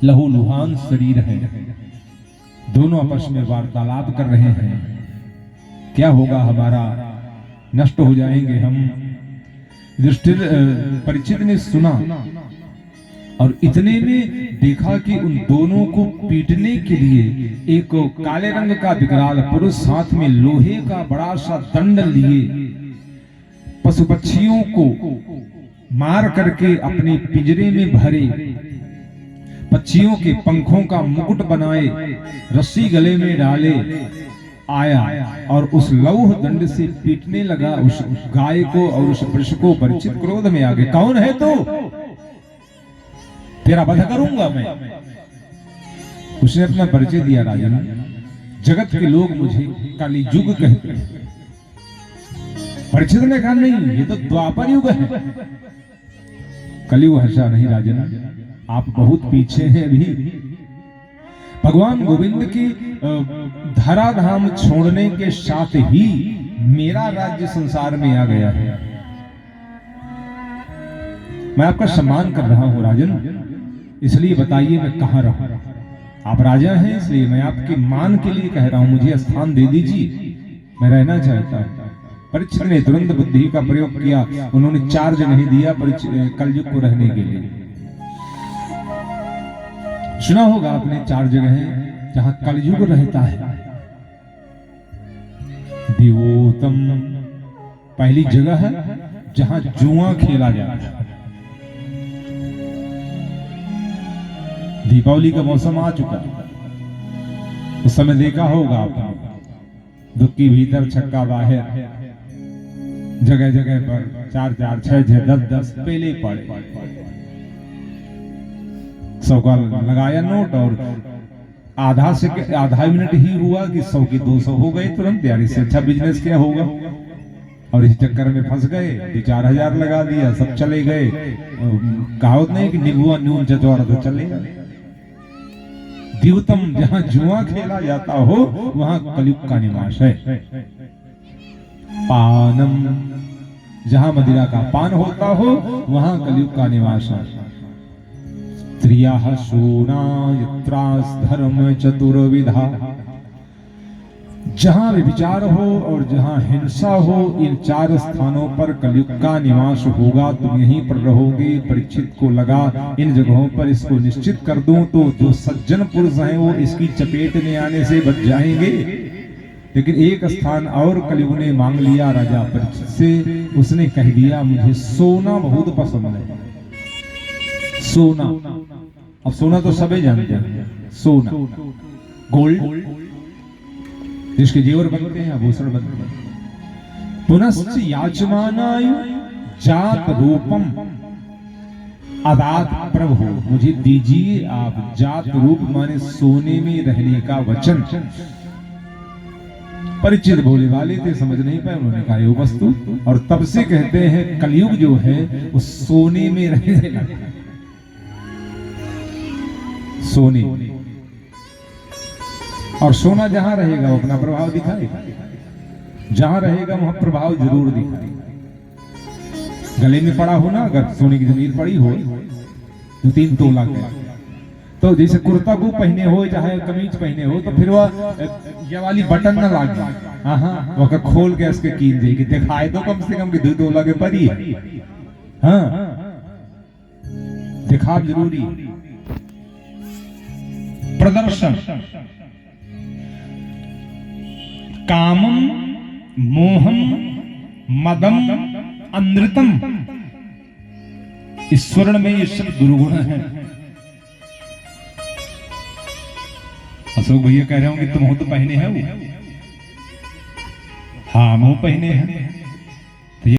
लहूलुहान शरीर है, दोनों आपस में वार्तालाप कर रहे हैं। क्या होगा हमारा, नष्ट हो जाएंगे हम। युधिष्ठिर परीक्षित ने सुना और इतने में देखा कि उन दोनों को पीटने के लिए एक काले रंग का विकराल पुरुष साथ में लोहे का बड़ा सा दंड लिए पशु पक्षियों को मार करके अपने पिंजरे में भरे, पक्षियों के पंखों का मुकुट बनाए, रस्सी गले में डाले आया और उस लौह दंड से पीटने लगा उस गाय को और उस वृक्ष को। परीक्षित क्रोध में आ गए, कौन है तू? तेरा वध करूंगा मैं। उसने अपना परिचय दिया, राजन जगत के लोग मुझे कलियुग कहते हैं। परीक्षित ने कहा नहीं, ये तो द्वापर युग है। कलियुग हर्षा नहीं राजन, आप बहुत पीछे हैं अभी। भगवान गोविंद की धराधाम छोड़ने के साथ ही मेरा राज्य संसार में आ गया है। मैं आपका सम्मान कर रहा हूं राजन, इसलिए बताइए मैं कहां रहूं। आप राजा हैं इसलिए मैं आपके मान के लिए कह रहा हूं, मुझे स्थान दे दीजिए, मैं रहना चाहता हूं। परीक्षित ने तुरंत बुद्धि का प्रयोग किया, उन्होंने चार्ज नहीं दिया कलयुग को रहने के लिए। सुना होगा आपने 4 जगह हैं जहां कलयुग रहता है। दिवोतम पहली जगह है जहां जुआ खेला जाता है। दीपावली का मौसम आ चुका, उस समय देखा होगा आपने, दुक्की भीतर छक्का बाहर, जगह जगह पर 4 4 6 6 10 10 पेले पड़े। 100 का लगाया नोट और आधा मिनट ही हुआ कि 100 की 200 हो गए तुरंत। यार इससे अच्छा बिजनेस क्या होगा। और इस चक्कर में फंस गए, 2-4 लगा दिया, सब चले गए। कहावत नहीं कि निबुआ नून चचौरा तो चलेगा। द्योतम जहां जुआ खेला जाता हो वहां कलयुग का निवास है। पानम जहां मदिरा का पान होता हो वहां कलयुग का निवास है। स्त्रियाः शूना यत्रास धर्म चतुर्विधा, जहां विचार हो और जहां हिंसा हो, इन 4 स्थानों पर कलयुग का निवास होगा। तुम यहीं पर रहोगे। परीक्षित को लगा इन जगहों पर इसको निश्चित कर दूं तो जो सज्जन पुरुष हैं वो इसकी चपेट में आने से बच जाएंगे। लेकिन एक स्थान और कलयुग ने मांग लिया राजा परीक्षित से। उसने कह दिया मुझे सोना बहुत पसंद है। सोना, अब सोना तो सभी जानते हैं, सोना गोल्ड जिसके जेवर बनते हैं, आभूषण बनते हैं। पुनश्च याचमानाय जात रूपम अदात प्रभु, मुझे दीजिए आप जात रूप माने सोने में रहने का वचन। परिचित भोले वाले थे, समझ नहीं पाए, उन्होंने कहा ये वस्तु। और तब से कहते हैं कलयुग जो है वो सोने में रहने लगा। सोने, और सोना जहां रहेगा वो अपना प्रभाव दिखाएगा, जहां रहेगा वहां प्रभाव जरूर दिखाएगा। गले में पड़ा हो ना, अगर सोने की जमीन पड़ी हो 2-3 तोला का, तो जैसे कुर्ता को पहने हो चाहे कमीज पहने हो, तो फिर वह ये वाली बटन ना लागे, वो खोल के इसके कीन देगी, दिखाए तो कम से कम कि 2 तोला के परी है। हाँ, दिखा जरूरी प्रदर्शन। कामम मोहम मदम अनृतम, ईश्वरण में ये सब दुर्गुण है। अशोक भैया कह रहे होंगे तुम हो तो पहने हैं वो। हाँ मुंह पहने हैं।